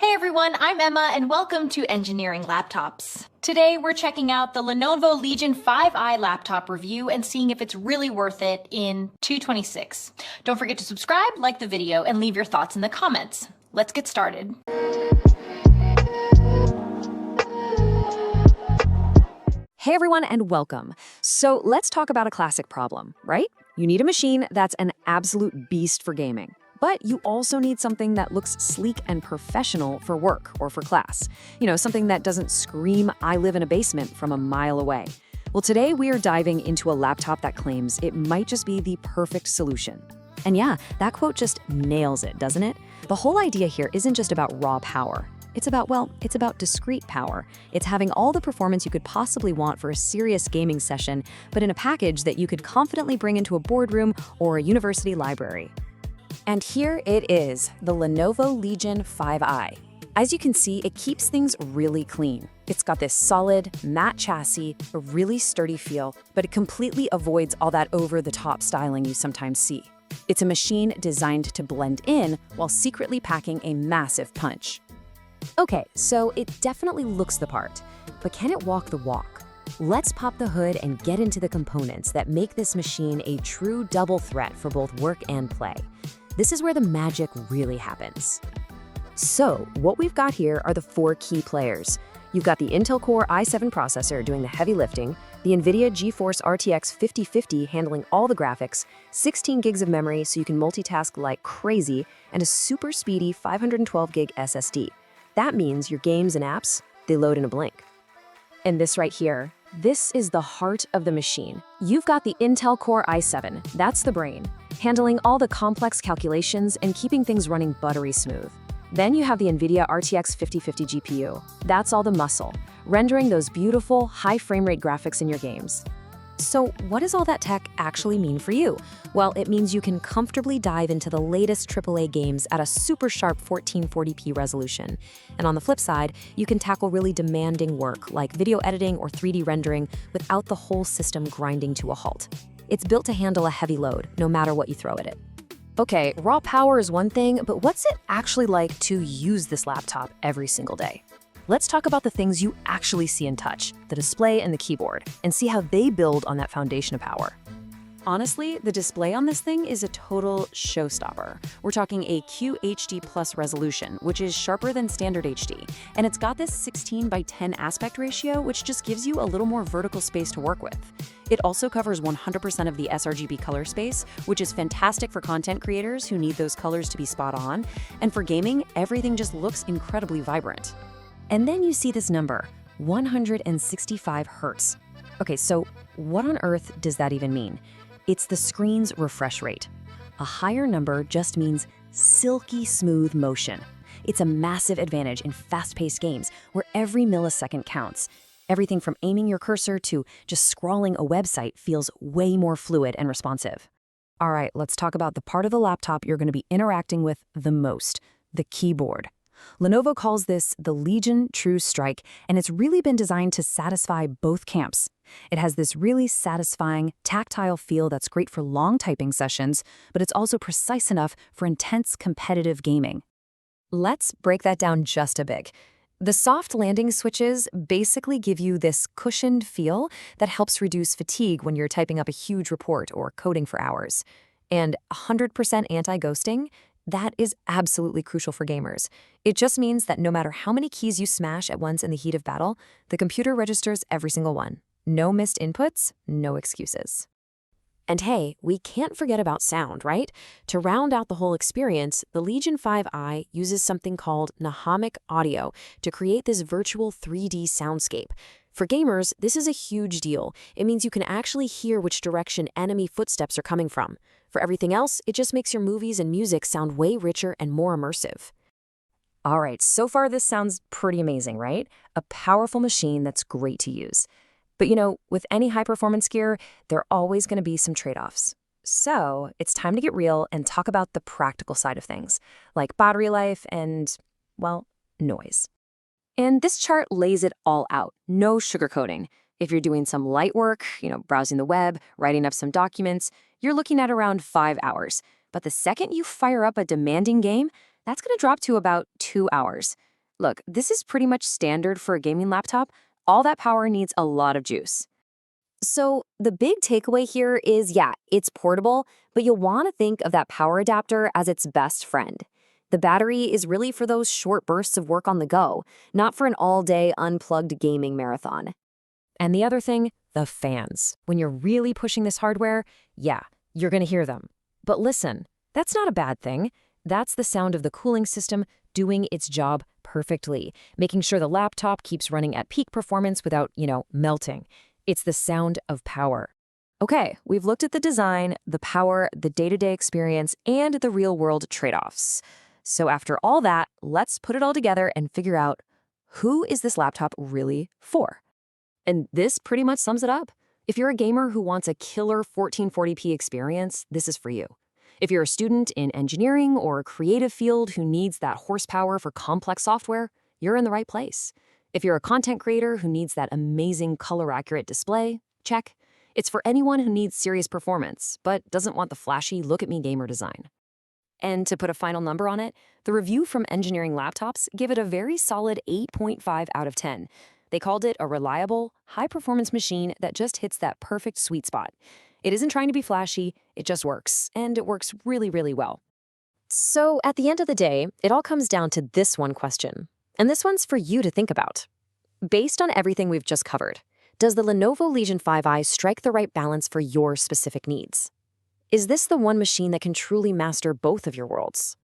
Hey everyone, I'm Emma and welcome to Engineering Laptops. Today we're checking out the Lenovo Legion 5i laptop review and seeing if it's really worth it in 2026. Don't forget to subscribe, like the video, and leave your thoughts in the comments. Let's get started. Hey everyone and welcome. So let's talk about a classic problem, right? You need a machine that's an absolute beast for gaming. But you also need something that looks sleek and professional for work or for class. Something that doesn't scream, "I live in a basement" from a mile away. Well, today we are diving into a laptop that claims it might just be the perfect solution. And yeah, that quote just nails it, doesn't it? The whole idea here isn't just about raw power. It's about discrete power. It's having all the performance you could possibly want for a serious gaming session, but in a package that you could confidently bring into a boardroom or a university library. And here it is, the Lenovo Legion 5i. As you can see, it keeps things really clean. It's got this solid, matte chassis, a really sturdy feel, but it completely avoids all that over-the-top styling you sometimes see. It's a machine designed to blend in while secretly packing a massive punch. Okay, so it definitely looks the part, but can it walk the walk? Let's pop the hood and get into the components that make this machine a true double threat for both work and play. This is where the magic really happens. So, what we've got here are the four key players. You've got the Intel Core i7 processor doing the heavy lifting, the NVIDIA GeForce RTX 5050 handling all the graphics, 16 gigs of memory so you can multitask like crazy, and a super speedy 512 gig SSD. That means your games and apps, they load in a blink. And this right here, this is the heart of the machine. You've got the Intel Core i7, that's the brain, handling all the complex calculations and keeping things running buttery smooth. Then you have the NVIDIA RTX 5050 GPU. That's all the muscle, rendering those beautiful, high frame rate graphics in your games. So what does all that tech actually mean for you? Well, it means you can comfortably dive into the latest AAA games at a super sharp 1440p resolution. And on the flip side, you can tackle really demanding work like video editing or 3D rendering without the whole system grinding to a halt. It's built to handle a heavy load, no matter what you throw at it. Okay, raw power is one thing, but what's it actually like to use this laptop every single day? Let's talk about the things you actually see and touch, the display and the keyboard, and see how they build on that foundation of power. Honestly, the display on this thing is a total showstopper. We're talking a QHD+ resolution, which is sharper than standard HD, and it's got this 16:10 aspect ratio, which just gives you a little more vertical space to work with. It also covers 100% of the sRGB color space, which is fantastic for content creators who need those colors to be spot on, and for gaming, everything just looks incredibly vibrant. And then you see this number, 165 Hz. Okay, so what on earth does that even mean? It's the screen's refresh rate. A higher number just means silky smooth motion. It's a massive advantage in fast-paced games where every millisecond counts. Everything from aiming your cursor to just scrolling a website feels way more fluid and responsive. All right, let's talk about the part of the laptop you're going to be interacting with the most, the keyboard. Lenovo calls this the Legion True Strike, and it's really been designed to satisfy both camps. It has this really satisfying, tactile feel that's great for long typing sessions, but it's also precise enough for intense competitive gaming. Let's break that down just a bit. The soft landing switches basically give you this cushioned feel that helps reduce fatigue when you're typing up a huge report or coding for hours. And 100% anti-ghosting, that is absolutely crucial for gamers. It just means that no matter how many keys you smash at once in the heat of battle, the computer registers every single one. No missed inputs, no excuses. And hey, we can't forget about sound, right? To round out the whole experience, the Legion 5i uses something called Nahamic audio to create this virtual 3D soundscape. For gamers, this is a huge deal. It means you can actually hear which direction enemy footsteps are coming from. For everything else, it just makes your movies and music sound way richer and more immersive. All right, so far this sounds pretty amazing, right? A powerful machine that's great to use. But with any high-performance gear, there are always going to be some trade-offs. So it's time to get real and talk about the practical side of things, like battery life and, well, noise. And this chart lays it all out, no sugarcoating. If you're doing some light work, browsing the web, writing up some documents, you're looking at around 5 hours. But the second you fire up a demanding game, that's going to drop to about 2 hours. Look, this is pretty much standard for a gaming laptop. All that power needs a lot of juice. So the big takeaway here is, yeah, it's portable, but you'll want to think of that power adapter as its best friend. The battery is really for those short bursts of work on the go, not for an all-day unplugged gaming marathon. And the other thing, the fans. When you're really pushing this hardware, yeah, you're going to hear them. But listen, that's not a bad thing. That's the sound of the cooling system doing its job perfectly, making sure the laptop keeps running at peak performance without, melting. It's the sound of power. Okay, we've looked at the design, the power, the day-to-day experience, and the real-world trade-offs. So after all that, let's put it all together and figure out, who is this laptop really for? And this pretty much sums it up. If you're a gamer who wants a killer 1440p experience, this is for you. If you're a student in engineering or a creative field who needs that horsepower for complex software, you're in the right place. If you're a content creator who needs that amazing color-accurate display, check. It's for anyone who needs serious performance, but doesn't want the flashy look-at-me gamer design. And to put a final number on it, the review from Engineering Laptops give it a very solid 8.5 out of 10. They called it a reliable, high-performance machine that just hits that perfect sweet spot. It isn't trying to be flashy, it just works, and it works really, really well. So at the end of the day, it all comes down to this one question. And this one's for you to think about. Based on everything we've just covered, does the Lenovo Legion 5i strike the right balance for your specific needs? Is this the one machine that can truly master both of your worlds?